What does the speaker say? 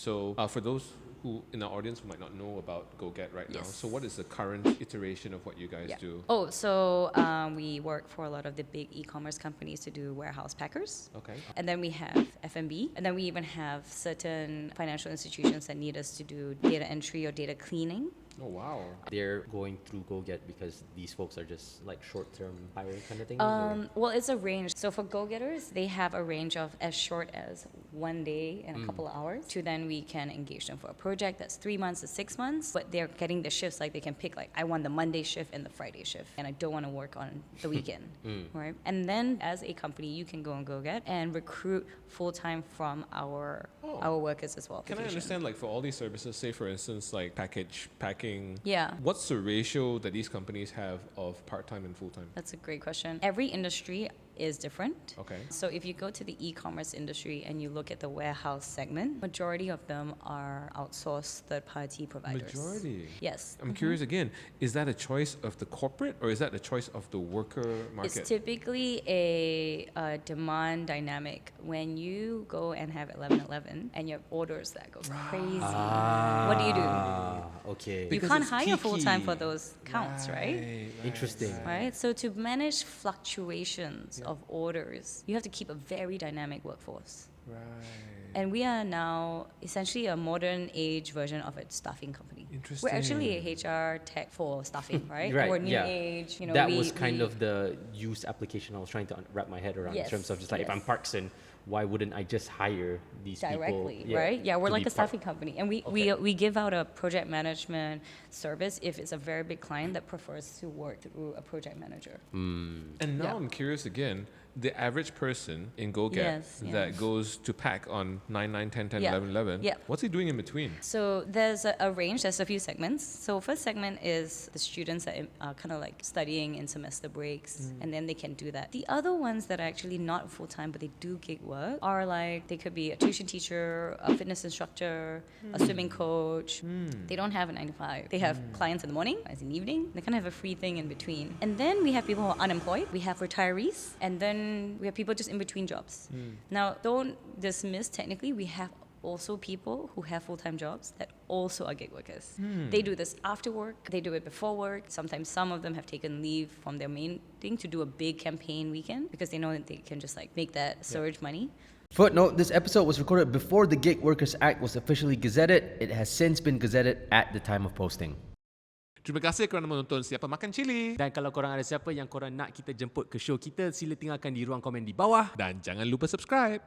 So for those who in our audience who might not know about GoGet right now, Yes. so what is the current iteration of what you guys do? Oh, so we work for a lot of the big e-commerce companies to do warehouse packers. Okay. And then we have F&B. And then we even have certain financial institutions that need us to do data entry or data cleaning. Oh, wow. They're going through GoGet because these folks are just like short-term hiring kind of things? Well, it's a range. So for go-getters, they have a range of as short as 1 day and a couple of hours to then we can engage them for a project that's 3 months to 6 months. But they're getting the shifts, like they can pick, like, I want the Monday shift and the Friday shift, and I don't want to work on the weekend, right? And then as a company, you can go on GoGet and recruit full-time from our workers as well. Can I understand, like, for all these services, say for instance, like packing, Yeah. what's the ratio that these companies have of part-time and full-time? That's a great question. Every industry is different. Okay. So if you go to the e-commerce industry and you look at the warehouse segment, majority of them are outsourced third-party providers. Majority? Yes. I'm curious again, is that a choice of the corporate or is that the choice of the worker market? It's typically a demand dynamic. When you go and have 11/11 and you have orders that go crazy, what do you do? Okay. You Because can't it's hire full-time peaky. for those counts, right? Interesting. Right? So to manage fluctuations of orders, you have to keep a very dynamic workforce. Right. And we are now essentially a modern age version of a staffing company. Interesting. We're actually a HR tech for staffing, right? Right, We're new yeah. age. You know, That was kind of the use application I was trying to wrap my head around in Yes, terms of just like, if I'm yes. Parkson, why wouldn't I just hire these directly, people? right? Yeah, we're to like be a staffing company, and we give out a project management service if it's a very big client that prefers to work through a project manager. And now Yeah. I'm curious again, the average person in GoGet Yes, that yeah. goes to pack on 9, 9, 10, 10, Yeah. 11, 11, Yeah. what's he doing in between? So there's a range, there's a few segments. So first segment is the students that are kind of like studying in semester breaks, and then they can do that. The other ones that are actually not full-time but they do gig work are like, they could be a tuition teacher, a fitness instructor, a swimming coach. They don't have a 9 to 5. They have clients in the morning, clients in the evening. They kind of have a free thing in between. And then we have people who are unemployed. We have retirees. And then we have people just in between jobs. Now, don't dismiss, technically, we have also people who have full-time jobs that also are gig workers. They do this after work, they do it before work. Sometimes some of them have taken leave from their main thing to do a big campaign weekend because they know that they can just like make that surge money. Footnote, this episode was recorded before the Gig Workers Act was officially gazetted. It has since been gazetted at the time of posting. Terima kasih kerana menonton Siapa Makan Cili. Dan kalau korang ada siapa yang korang nak kita jemput ke show kita, sila tinggalkan di ruang komen di bawah. Dan jangan lupa subscribe.